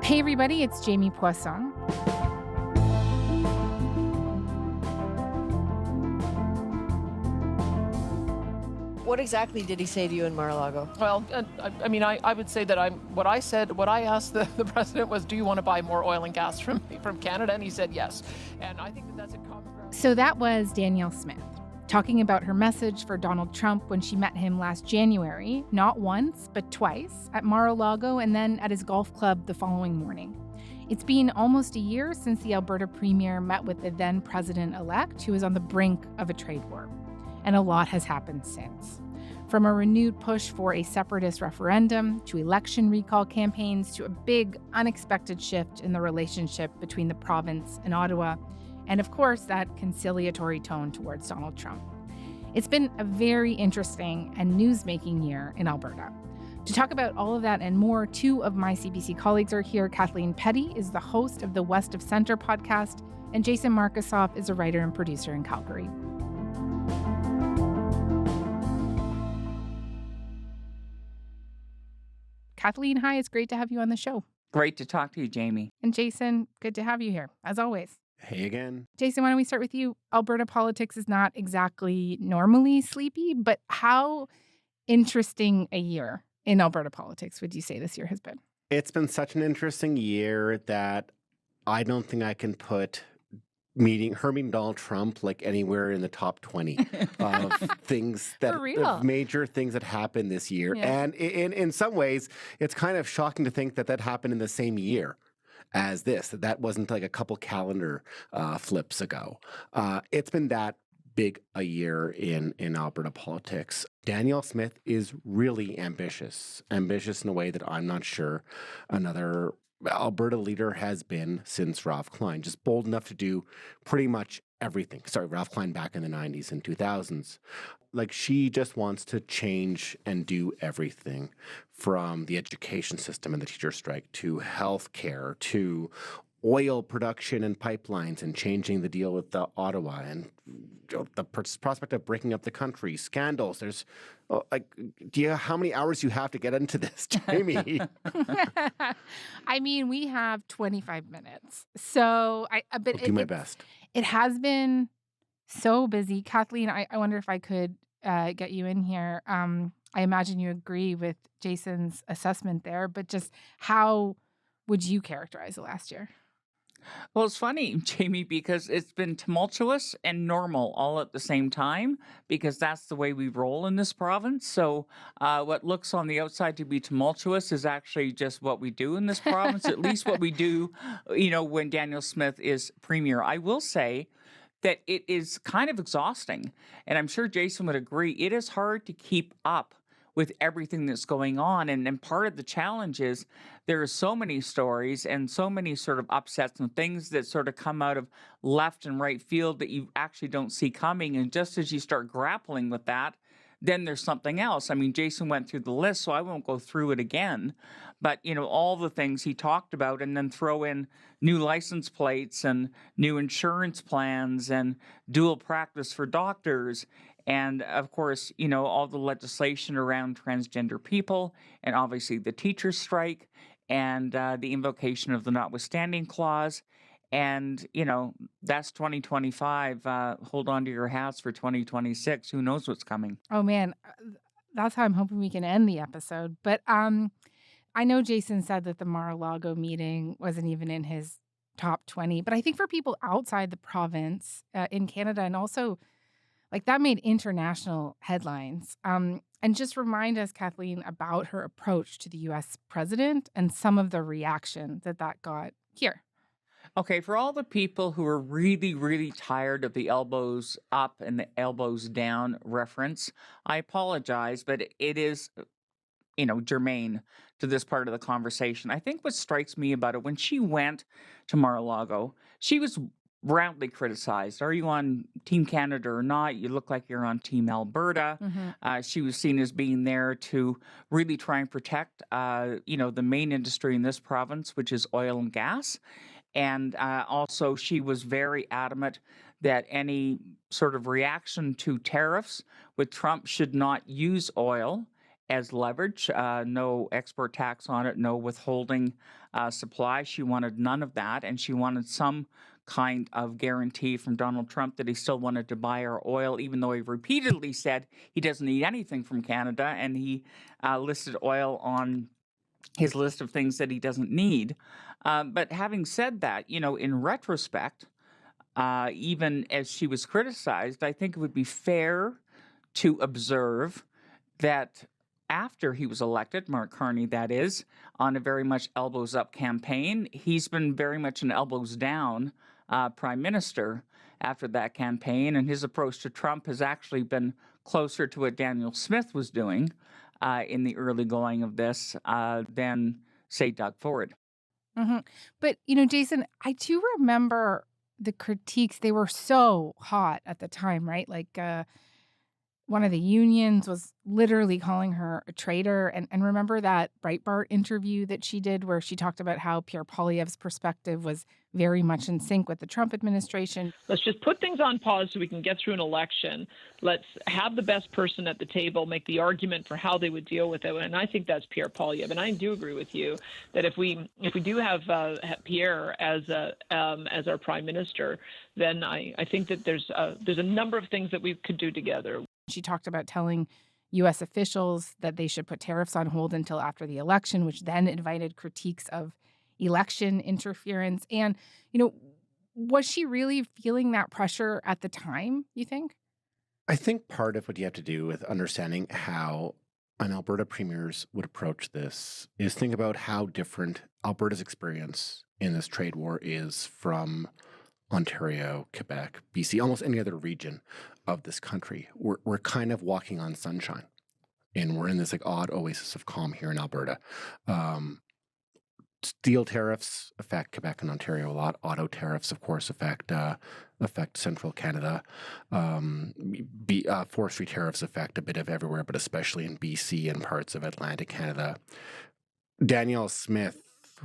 Hey everybody, it's Jamie Poisson. What exactly did he say to you in Mar-a-Lago? Well, I would say that what I asked the president was, do you want to buy more oil and gas from Canada? And he said yes. And I think that's a common ground. So that was Danielle Smith talking about her message for Donald Trump when she met him last January, not once, but twice, at Mar-a-Lago and then at his golf club the following morning. It's been almost a year since the Alberta premier met with the then president-elect, who was on the brink of a trade war. And a lot has happened since. From a renewed push for a separatist referendum, to election recall campaigns, to a big, unexpected shift in the relationship between the province and Ottawa, and of course, that conciliatory tone towards Donald Trump. It's been a very interesting and news-making year in Alberta. To talk about all of that and more, two of my CBC colleagues are here. Kathleen Petty is the host of the West of Centre podcast, and Jason Markusoff is a writer and producer in Calgary. Kathleen, hi, it's great to have you on the show. Great to talk to you, Jamie. And Jason, good to have you here, as always. Hey again. Jason, why don't we start with you? Alberta politics is not exactly normally sleepy, but how interesting a year in Alberta politics would you say this year has been? It's been such an interesting year that I don't think I can put meeting Donald Trump like anywhere in the top 20 of things that of major things that happened this year. Yeah. And in some ways, it's kind of shocking to think that happened in the same year as this. That wasn't like a couple calendar flips ago. It's been that big a year in Alberta politics. Danielle Smith is really ambitious in a way that I'm not sure another Alberta leader has been since Ralph Klein, just bold enough to do pretty much everything. Sorry, Ralph Klein back in the 90s and 2000s. Like, she just wants to change and do everything from the education system and the teacher strike to healthcare to oil production and pipelines and changing the deal with the Ottawa and the prospect of breaking up the country, scandals. There's how many hours you have to get into this, Jamie? I mean, we have 25 minutes. So I'll do my best. It has been so busy. Kathleen, I wonder if I could get you in here. I imagine you agree with Jason's assessment there, but just how would you characterize the last year? Well, it's funny, Jamie, because it's been tumultuous and normal all at the same time, because that's the way we roll in this province. So what looks on the outside to be tumultuous is actually just what we do in this province, at least what we do, when Danielle Smith is premier. I will say that it is kind of exhausting, and I'm sure Jason would agree. It is hard to keep up with everything that's going on. And part of the challenge is there are so many stories and so many sort of upsets and things that sort of come out of left and right field that you actually don't see coming. And just as you start grappling with that, then there's something else. I mean, Jason went through the list, so I won't go through it again. But, all the things he talked about, and then throw in new license plates and new insurance plans and dual practice for doctors. And of course, all the legislation around transgender people, and obviously the teachers' strike, and the invocation of the notwithstanding clause. And, that's 2025. Hold on to your hats for 2026. Who knows what's coming? Oh, man. That's how I'm hoping we can end the episode. But I know Jason said that the Mar-a-Lago meeting wasn't even in his top 20. But I think for people outside the province in Canada, and also that made international headlines. And just remind us, Kathleen, about her approach to the U.S. president and some of the reaction that got here. Okay, for all the people who are really, really tired of the elbows up and the elbows down reference, I apologize, but it is, germane to this part of the conversation. I think what strikes me about it, when she went to Mar-a-Lago, she was roundly criticized. Are you on Team Canada or not? You look like you're on Team Alberta. Mm-hmm. She was seen as being there to really try and protect, the main industry in this province, which is oil and gas. And also, she was very adamant that any sort of reaction to tariffs with Trump should not use oil as leverage, no export tax on it, no withholding supply. She wanted none of that, and she wanted some kind of guarantee from Donald Trump that he still wanted to buy our oil, even though he repeatedly said he doesn't need anything from Canada, and he listed oil on his list of things that he doesn't need. But having said that, in retrospect, even as she was criticized, I think it would be fair to observe that after he was elected, Mark Carney, that is, on a very much elbows up campaign, he's been very much an elbows down prime minister after that campaign. And his approach to Trump has actually been closer to what Danielle Smith was doing in the early going of this than, say, Doug Ford. Mm-hmm. But, Jason, I do remember the critiques. They were so hot at the time, right? Like, one of the unions was literally calling her a traitor. And remember that Breitbart interview that she did where she talked about how Pierre Poilievre's perspective was very much in sync with the Trump administration. Let's just put things on pause so we can get through an election. Let's have the best person at the table make the argument for how they would deal with it. And I think that's Pierre Poilievre. And I do agree with you that if we do have Pierre as our prime minister, then I think that there's a number of things that we could do together. She talked about telling U.S. officials that they should put tariffs on hold until after the election, which then invited critiques of election interference. And, was she really feeling that pressure at the time, you think? I think part of what you have to do with understanding how an Alberta premiers would approach this is think about how different Alberta's experience in this trade war is from Ontario, Quebec, BC, almost any other region of this country. We're kind of walking on sunshine, and we're in this odd oasis of calm here in Alberta. Steel tariffs affect Quebec and Ontario a lot. Auto tariffs, of course, affect central Canada. Forestry tariffs affect a bit of everywhere, but especially in BC and parts of Atlantic Canada. Danielle Smith,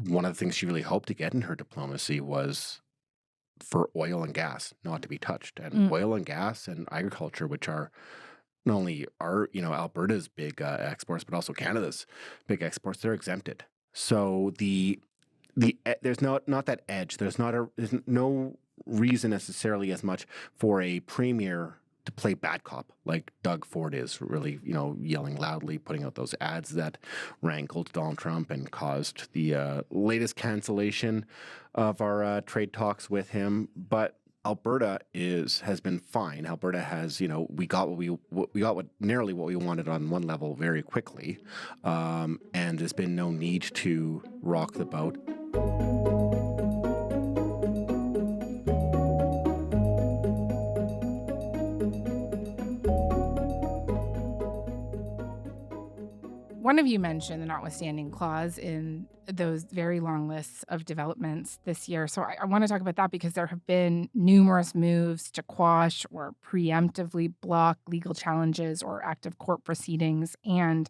one of the things she really hoped to get in her diplomacy was for oil and gas not to be touched. And oil and gas and agriculture, which are not only Alberta's big exports, but also Canada's big exports, they're exempted. So there's not that edge. There's no reason necessarily as much for a premier to play bad cop like Doug Ford is, really, yelling loudly, putting out those ads that rankled Donald Trump and caused the latest cancellation of our trade talks with him. But Alberta has been fine. Alberta has, we got nearly what we wanted on one level very quickly, and there's been no need to rock the boat. One of you mentioned the notwithstanding clause in those very long lists of developments this year. So I want to talk about that because there have been numerous moves to quash or preemptively block legal challenges or active court proceedings. And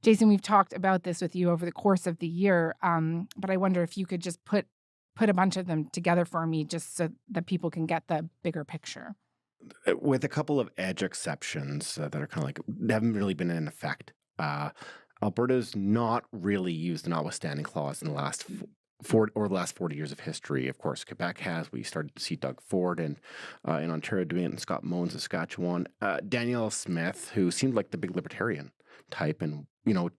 Jason, we've talked about this with you over the course of the year, but I wonder if you could just put a bunch of them together for me just so that people can get the bigger picture. With a couple of edge exceptions that are kind of they haven't really been in effect. Alberta's not really used the notwithstanding clause in the last 40 years of history. Of course, Quebec has. We started to see Doug Ford and in Ontario doing it, and Scott Moe in Saskatchewan. Danielle Smith, who seemed like the big libertarian type and,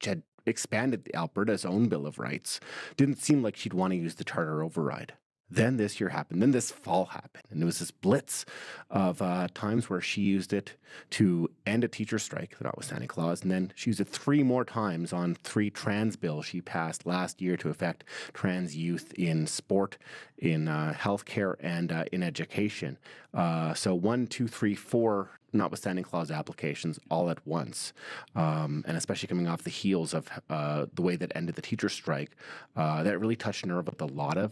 had expanded Alberta's own Bill of Rights, didn't seem like she'd want to use the charter override. Then this year happened. Then this fall happened. And it was this blitz of times where she used it to end a teacher strike, the notwithstanding clause. And then she used it 3 more times on 3 trans bills she passed last year to affect trans youth in sport, in healthcare, and in education. So 1, 2, 3, 4 notwithstanding clause applications all at once. And especially coming off the heels of the way that ended the teacher strike, that really touched a nerve with a lot of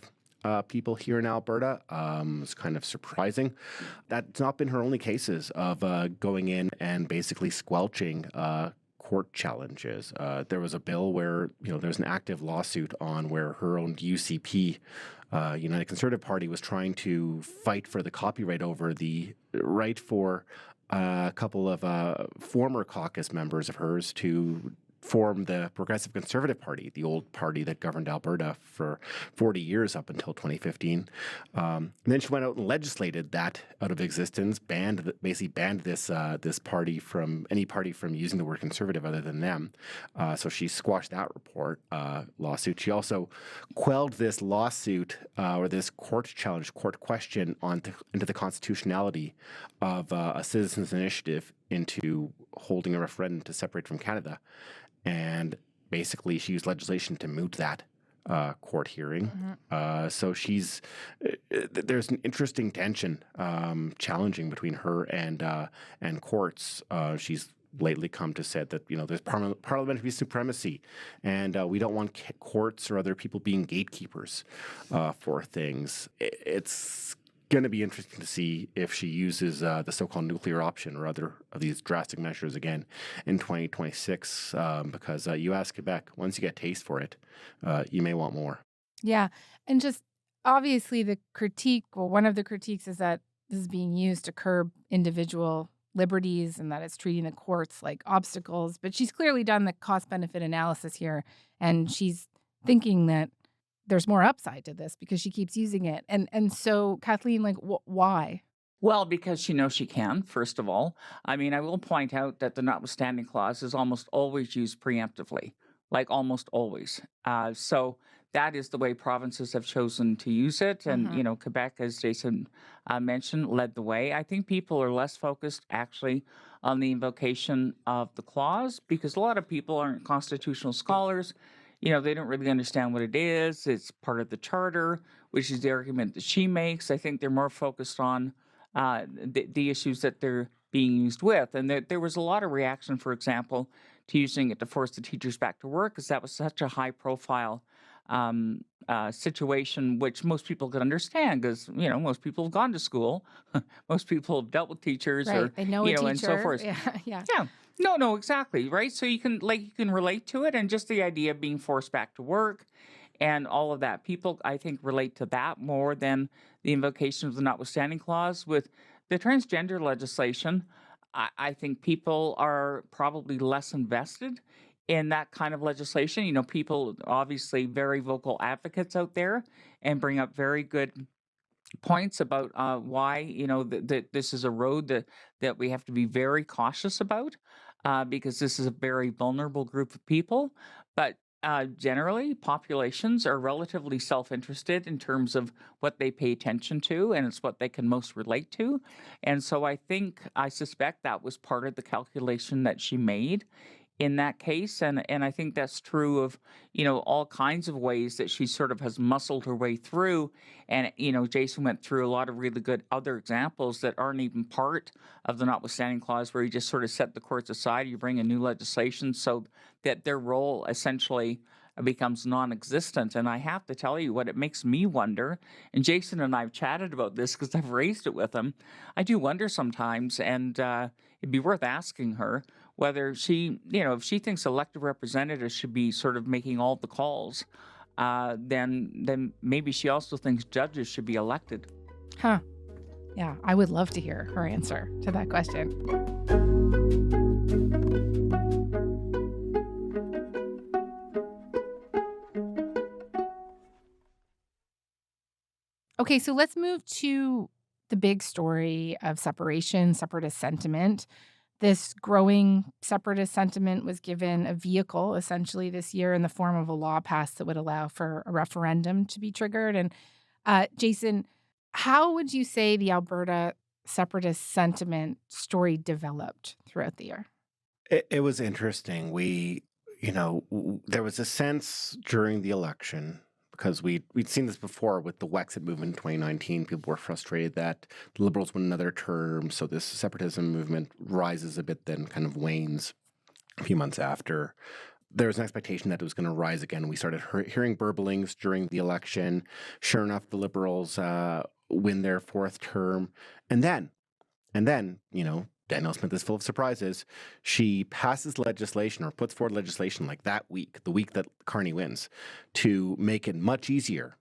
people here in Alberta. It's kind of surprising. That's not been her only cases of going in and basically squelching court challenges. There was a bill where, there's an active lawsuit on where her own UCP, United Conservative Party, was trying to fight for the copyright over the right for a couple of former caucus members of hers to form the Progressive Conservative Party, the old party that governed Alberta for 40 years up until 2015. And then she went out and legislated that out of existence, basically banned this party from any party from using the word conservative other than them. So she squashed that lawsuit. She also quelled this lawsuit or this court question into the constitutionality of a citizens' initiative into holding a referendum to separate from Canada. And basically, she used legislation to moot that court hearing. So there's an interesting tension, challenging between her and courts. She's lately come to say that there's parliamentary supremacy, and we don't want courts or other people being gatekeepers for things. It's going to be interesting to see if she uses the so-called nuclear option or other of these drastic measures again in 2026, because you ask Quebec, once you get taste for it, you may want more. Yeah. And just obviously one of the critiques is that this is being used to curb individual liberties and that it's treating the courts like obstacles. But she's clearly done the cost-benefit analysis here, and she's thinking that there's more upside to this because she keeps using it. And so, Kathleen, why? Well, because she knows she can, first of all. I mean, I will point out that the notwithstanding clause is almost always used preemptively, like almost always. So that is the way provinces have chosen to use it. And, Quebec, as Jason mentioned, led the way. I think people are less focused, actually, on the invocation of the clause because a lot of people aren't constitutional scholars. They don't really understand what it is. It's part of the charter, which is the argument that she makes. I think they're more focused on the issues that they're being used with. And there was a lot of reaction, for example, to using it to force the teachers back to work because that was such a high-profile situation, which most people could understand because, most people have gone to school. Most people have dealt with teachers. Right. Or, they know a teacher. And so forth. Yeah. No, exactly, right? So you can relate to it, and just the idea of being forced back to work and all of that. People, I think, relate to that more than the invocation of the notwithstanding clause. With the transgender legislation, I think people are probably less invested in that kind of legislation. People, obviously, very vocal advocates out there and bring up very good points about why, that this is a road that we have to be very cautious about because this is a very vulnerable group of people. But generally, populations are relatively self-interested in terms of what they pay attention to, and it's what they can most relate to. And so I suspect that was part of the calculation that she made in that case. And I think that's true of, all kinds of ways that she sort of has muscled her way through. And, Jason went through a lot of really good other examples that aren't even part of the notwithstanding clause, where you just sort of set the courts aside, you bring in new legislation so that their role essentially becomes non-existent. And I have to tell you what it makes me wonder, and Jason and I have chatted about this because I've raised it with him. I do wonder sometimes, and it'd be worth asking her whether she, if she thinks elected representatives should be sort of making all the calls, then maybe she also thinks judges should be elected. Huh. Yeah, I would love to hear her answer to that question. Okay, so let's move to the big story of separatist sentiment. This growing separatist sentiment was given a vehicle, essentially, this year in the form of a law passed that would allow for a referendum to be triggered. And Jason, how would you say the Alberta separatist sentiment story developed throughout the year? It was interesting. There was a sense during the election, because we'd seen this before with the Wexit movement in 2019. People were frustrated that the Liberals win another term, so this separatism movement rises a bit, then kind of wanes a few months after. There was an expectation that it was going to rise again. We started hearing burblings during the election. Sure enough, the Liberals win their fourth term. And then, Danielle Smith is full of surprises. She passes legislation or puts forward legislation like that week, the week that Carney wins, to make it much easier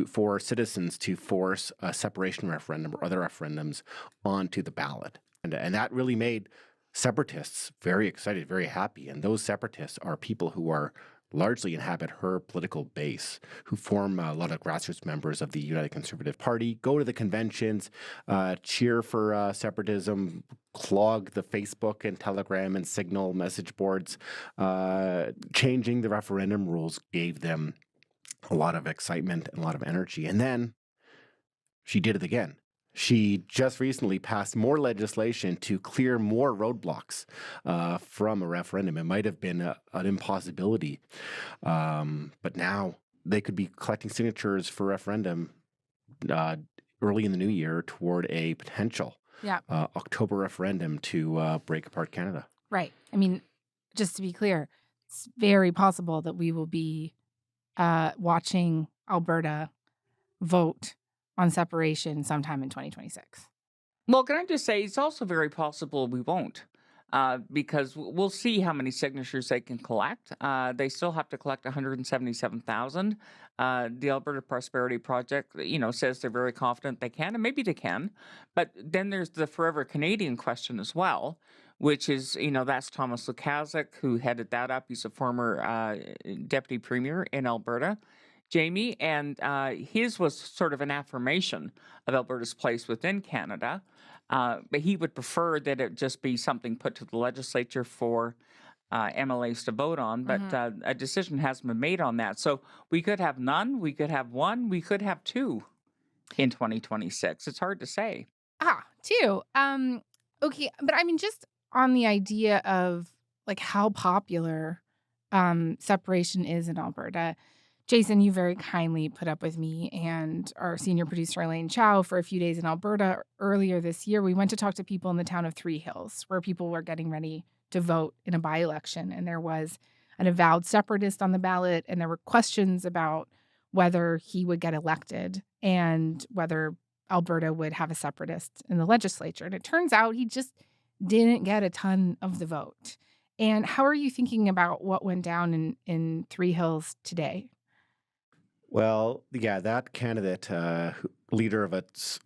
for citizens to force a separation referendum or other referendums onto the ballot. And that really made separatists very excited, very happy. And those separatists are people who are largely inhabit her political base, who form a lot of grassroots members of the United Conservative Party, go to the conventions, cheer for separatism, clog the Facebook and Telegram and Signal message boards. Changing the referendum rules gave them a lot of excitement and a lot of energy. And then she did it again. She just recently passed more legislation to clear more roadblocks from a referendum. It might have been an impossibility, but now they could be collecting signatures for referendum early in the new year toward a potential October referendum to break apart Canada. Right. I mean, just to be clear, it's very possible that we will be watching Alberta vote on separation sometime in 2026. Well, can I just say it's also very possible we won't, because we'll see how many signatures they can collect. They still have to collect 177,000. The Alberta Prosperity Project, says they're very confident they can, and maybe they can. But then there's the Forever Canadian question as well, which is, that's Thomas Lukaszuk, who headed that up. He's a former deputy premier in Alberta. Jamie, and his was sort of an affirmation of Alberta's place within Canada, but he would prefer that it just be something put to the legislature for MLAs to vote on, but a decision hasn't been made on that. So we could have none, we could have one, we could have two in 2026. It's hard to say. Two. Okay, but I mean, just on the idea of like how popular separation is in Alberta, Jason, you very kindly put up with me and our senior producer, Elaine Chow, for a few days in Alberta earlier this year. We went to talk to people in the town of Three Hills, where people were getting ready to vote in a by-election. And there was an avowed separatist on the ballot, and there were questions about whether he would get elected and whether Alberta would have a separatist in the legislature. And it turns out he just didn't get a ton of the vote. And how are you thinking about what went down in Three Hills today? Well, yeah, that candidate, leader of a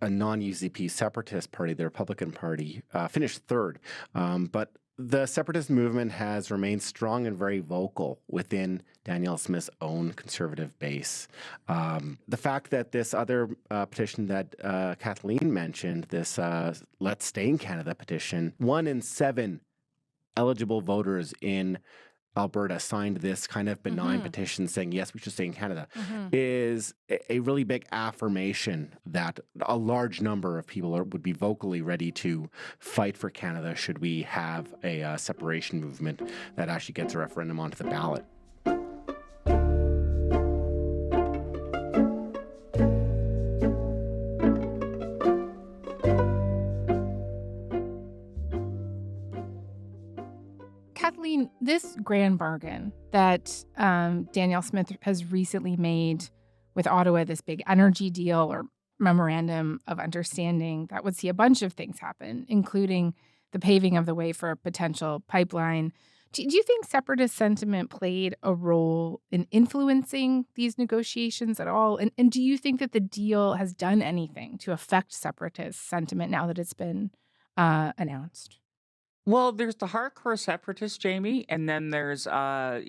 non-UCP separatist party, the Republican Party, finished third. But the separatist movement has remained strong and very vocal within Danielle Smith's own conservative base. The fact that this other petition that Kathleen mentioned, this Let's Stay in Canada petition, 1 in 7 eligible voters in Alberta signed this kind of benign petition saying, yes, we should stay in Canada, is a really big affirmation that a large number of people would be vocally ready to fight for Canada should we have a separation movement that actually gets a referendum onto the ballot. Kathleen, this grand bargain that Danielle Smith has recently made with Ottawa, this big energy deal or memorandum of understanding that would see a bunch of things happen, including the paving of the way for a potential pipeline. Do you think separatist sentiment played a role in influencing these negotiations at all? And do you think that the deal has done anything to affect separatist sentiment now that it's been announced? Well, there's the hardcore separatists, Jamie, and then there's those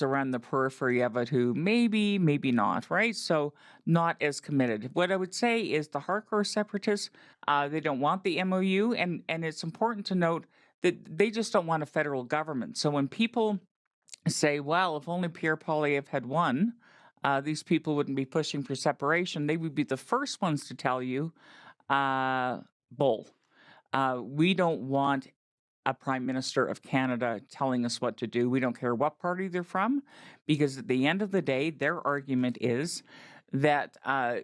around the periphery of it who maybe not, right? So not as committed. What I would say is the hardcore separatists, they don't want the MOU, and it's important to note that they just don't want a federal government. So when people say, well, if only Pierre Poilievre had won, these people wouldn't be pushing for separation, they would be the first ones to tell you, bull. We don't want a prime minister of Canada telling us what to do. We don't care what party they're from, because at the end of the day, their argument is that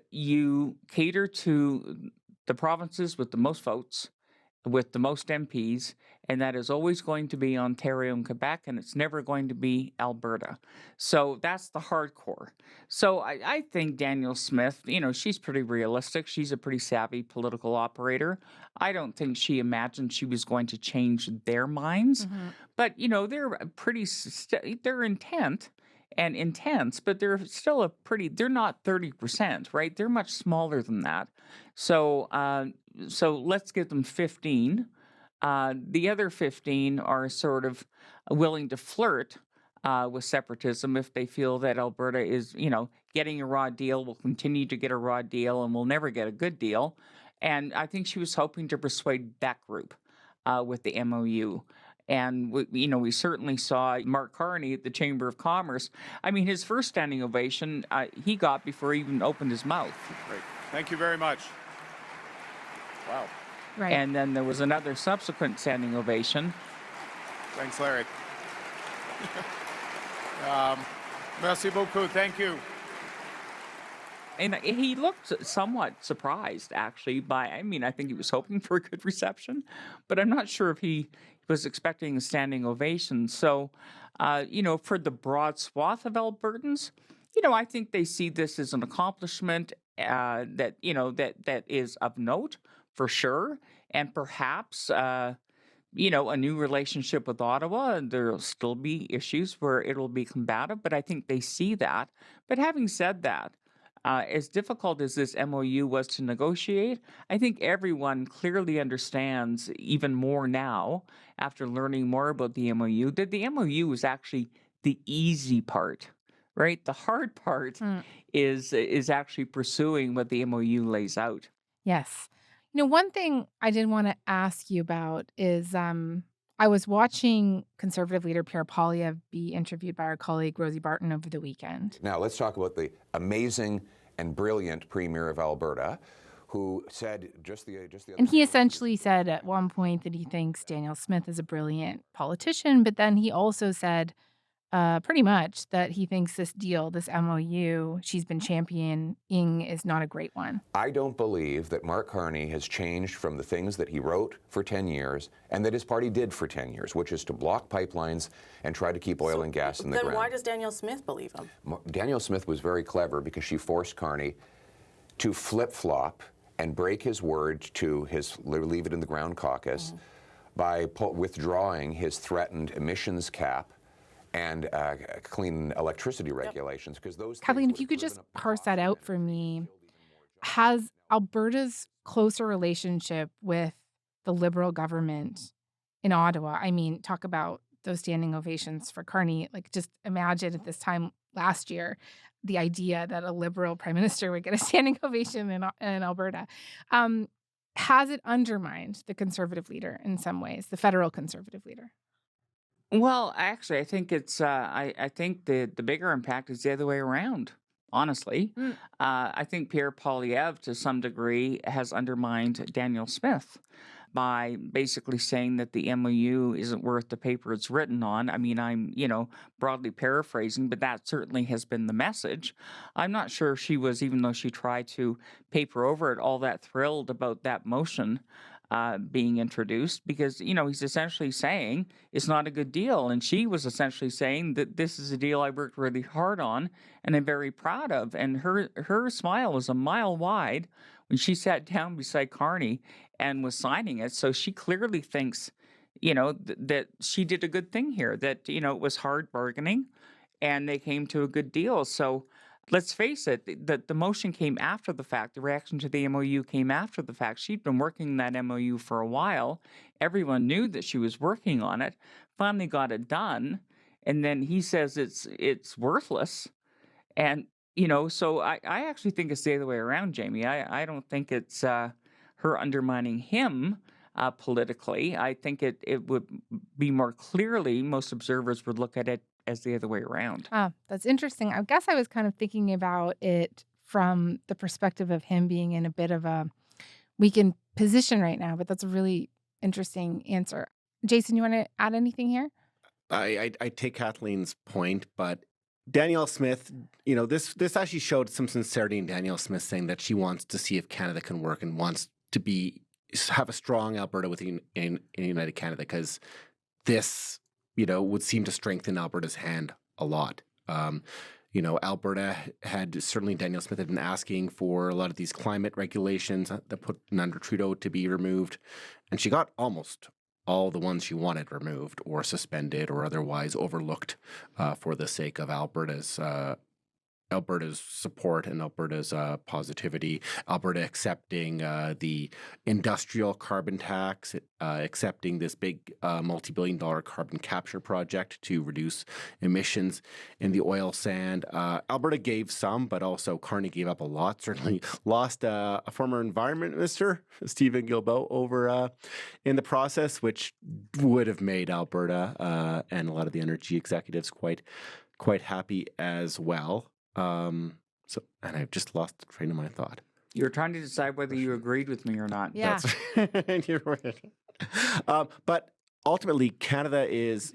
you cater to the provinces with the most votes, with the most MPs, and that is always going to be Ontario and Quebec, and it's never going to be Alberta. So that's the hardcore. So I think Danielle Smith, she's pretty realistic. She's a pretty savvy political operator. I don't think she imagined she was going to change their minds. But, they're pretty, they're intent and intense, but they're still they're not 30%, right? They're much smaller than that. So let's give them 15. The other 15 are sort of willing to flirt with separatism if they feel that Alberta is, getting a raw deal, will continue to get a raw deal, and will never get a good deal. And I think she was hoping to persuade that group with the MOU. And, we certainly saw Mark Carney at the Chamber of Commerce. I mean, his first standing ovation he got before he even opened his mouth. Great. Thank you very much. Wow. Right. And then there was another subsequent standing ovation. Thanks, Larry. Merci beaucoup. Thank you. And he looked somewhat surprised, actually, I think he was hoping for a good reception, but I'm not sure if he was expecting a standing ovation. So, for the broad swath of Albertans, I think they see this as an accomplishment that is of note for sure. And perhaps, a new relationship with Ottawa. There'll still be issues where it'll be combative, but I think they see that. But having said that, as difficult as this MOU was to negotiate, I think everyone clearly understands even more now, after learning more about the MOU, that the MOU is actually the easy part, right? The hard part is actually pursuing what the MOU lays out. Yes. One thing I did want to ask you about is I was watching Conservative leader Pierre Poilievre be interviewed by our colleague Rosie Barton over the weekend. Now, let's talk about the amazing and brilliant Premier of Alberta, who said just the other And he day- essentially said at one point that he thinks Danielle Smith is a brilliant politician, but then he also said pretty much that he thinks this deal, this MOU she's been championing, is not a great one. I don't believe that Mark Carney has changed from the things that he wrote for 10 years and that his party did for 10 years, which is to block pipelines and try to keep oil and gas in the ground. Then why does Danielle Smith believe him? Danielle Smith was very clever because she forced Carney to flip-flop and break his word to his Leave It in the Ground caucus by withdrawing his threatened emissions cap and clean electricity regulations, because those Kathleen, things if you would could have just driven up the parse cost that out and for me, killed even more jobs. has Alberta's closer relationship with the Liberal government in Ottawa, talk about those standing ovations for Carney, just imagine at this time last year, the idea that a Liberal Prime Minister would get a standing ovation in Alberta. Has it undermined the Conservative leader in some ways, the federal Conservative leader? Well, actually, I think it's. I think the bigger impact is the other way around. Honestly, I think Pierre Poilievre, to some degree, has undermined Danielle Smith by basically saying that the MOU isn't worth the paper it's written on. I'm broadly paraphrasing, but that certainly has been the message. I'm not sure she was, even though she tried to paper over it, all that thrilled about that motion being introduced, because he's essentially saying it's not a good deal, and she was essentially saying that this is a deal I worked really hard on and I'm very proud of. And her smile was a mile wide when she sat down beside Carney and was signing it. So she clearly thinks that she did a good thing here, that it was hard bargaining and they came to a good deal. So let's face it, the motion came after the fact. The reaction to the MOU came after the fact. She'd been working that MOU for a while. Everyone knew that she was working on it, finally got it done, and then he says it's worthless. And, so I actually think it's the other way around, Jamie. I don't think it's her undermining him politically. I think it would be more clearly, most observers would look at it as the other way around. That's interesting. I guess I was kind of thinking about it from the perspective of him being in a bit of a weakened position right now, but that's a really interesting answer. Jason, you want to add anything here? I take Kathleen's point, but Danielle Smith, this actually showed some sincerity in Danielle Smith saying that she wants to see if Canada can work and wants to have a strong Alberta within in United Canada, because this would seem to strengthen Alberta's hand a lot. Alberta certainly Danielle Smith had been asking for a lot of these climate regulations that put under Trudeau to be removed, and she got almost all the ones she wanted removed or suspended or otherwise overlooked for the sake of Alberta's Alberta's support and Alberta's positivity, Alberta accepting the industrial carbon tax, accepting this big multi-billion-dollar carbon capture project to reduce emissions in the oil sand. Alberta gave some, but also Carney gave up a lot. Certainly lost a former environment minister, Stephen Guilbeault, over in the process, which would have made Alberta and a lot of the energy executives quite happy as well. And I've just lost the train of my thought. You're trying to decide whether you agreed with me or not. Yeah. You're right. But ultimately, Canada is,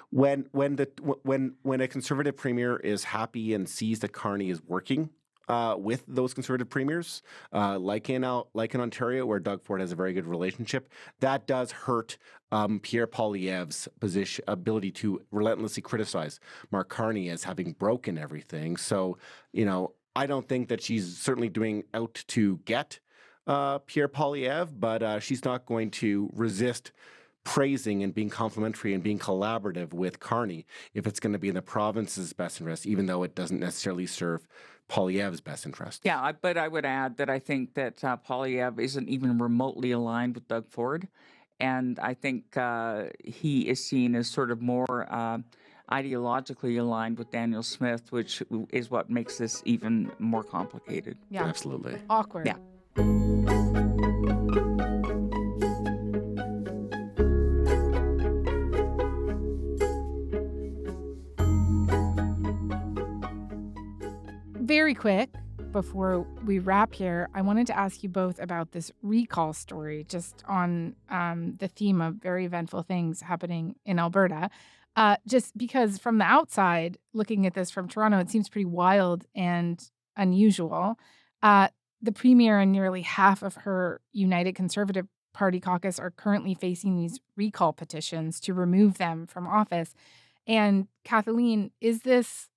when a Conservative premier is happy and sees that Carney is working with those Conservative premiers, like in Ontario, where Doug Ford has a very good relationship, that does hurt Pierre Poilievre's ability to relentlessly criticize Mark Carney as having broken everything. So, I don't think that she's certainly doing out to get Pierre Poilievre, but she's not going to resist praising and being complimentary and being collaborative with Carney if it's going to be in the province's best interest, even though it doesn't necessarily serve Poilievre's best interest. Yeah, but I would add that I think that Poilievre isn't even remotely aligned with Doug Ford. And I think he is seen as sort of more ideologically aligned with Danielle Smith, which is what makes this even more complicated. Yeah. Absolutely. Awkward. Yeah. Very quick, before we wrap here, I wanted to ask you both about this recall story, just on the theme of very eventful things happening in Alberta. Just because from the outside, looking at this from Toronto, it seems pretty wild and unusual. The premier and nearly half of her United Conservative Party caucus are currently facing these recall petitions to remove them from office. And Kathleen, is this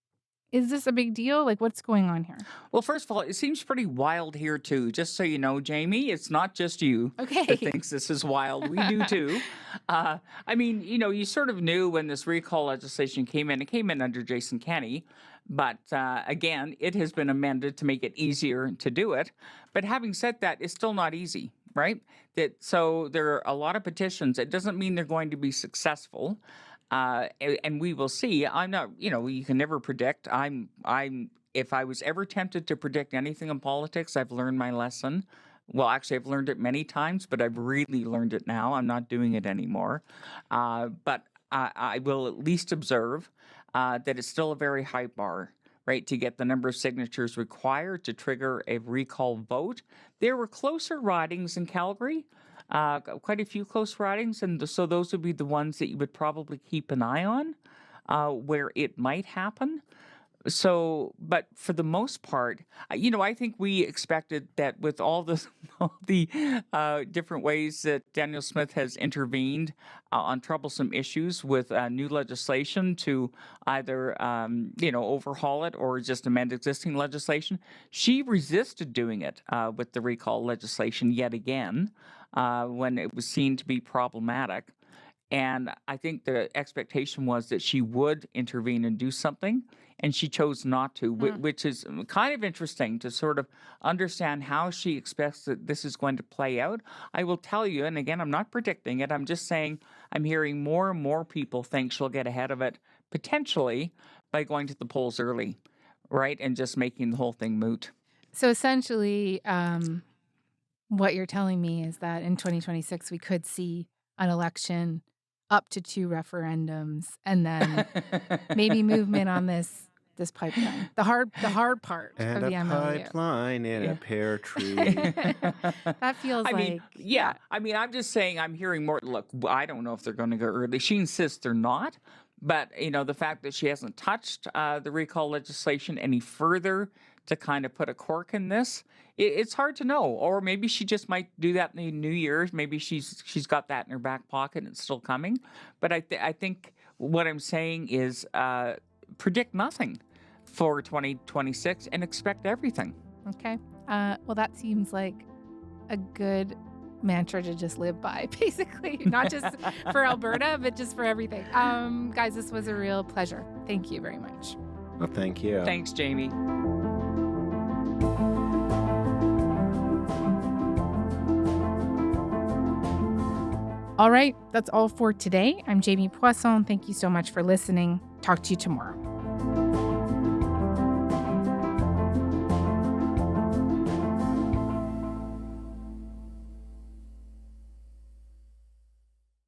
a big deal? Like, what's going on here? Well, first of all, it seems pretty wild here, too. Just so you know, Jamie, it's not just you that thinks this is wild. We do, too. You sort of knew when this recall legislation came in. It came in under Jason Kenney. But again, it has been amended to make it easier to do it. But having said that, it's still not easy, right? So there are a lot of petitions. It doesn't mean they're going to be successful. And we will see. I'm not, you can never predict. If I was ever tempted to predict anything in politics, I've learned my lesson. Well, actually, I've learned it many times, but I've really learned it now. I'm not doing it anymore. But I will at least observe that it's still a very high bar, right, to get the number of signatures required to trigger a recall vote. There were closer ridings in Calgary. Quite a few close ridings, and so those would be the ones that you would probably keep an eye on where it might happen. So, but for the most part, I think we expected that with all the different ways that Danielle Smith has intervened on troublesome issues with new legislation to either, overhaul it or just amend existing legislation, she resisted doing it with the recall legislation yet again when it was seen to be problematic. And I think the expectation was that she would intervene and do something, and she chose not to, which is kind of interesting to sort of understand how she expects that this is going to play out. I will tell you, and again, I'm not predicting it, I'm just saying I'm hearing more and more people think she'll get ahead of it, potentially by going to the polls early, right, and just making the whole thing moot. So essentially, what you're telling me is that in 2026, we could see an election up to 2 referendums, and then maybe movement on this pipeline. The hard part and of the MLU. Pipeline and a pear tree. That feels I'm just saying I'm hearing more. Look, I don't know if they're going to go early. She insists they're not. But, the fact that she hasn't touched the recall legislation any further to kind of put a cork in this, it's hard to know. Or maybe she just might do that in the New Year's. Maybe she's got that in her back pocket and it's still coming. But I think what I'm saying is predict nothing for 2026 and expect everything. Okay. Well, that seems like a good mantra to just live by, basically. Not just for Alberta, but just for everything. Guys, this was a real pleasure. Thank you very much. Well, thank you. Thanks, Jamie. All right, that's all for today. I'm Jamie Poisson. Thank you so much for listening. Talk to you tomorrow.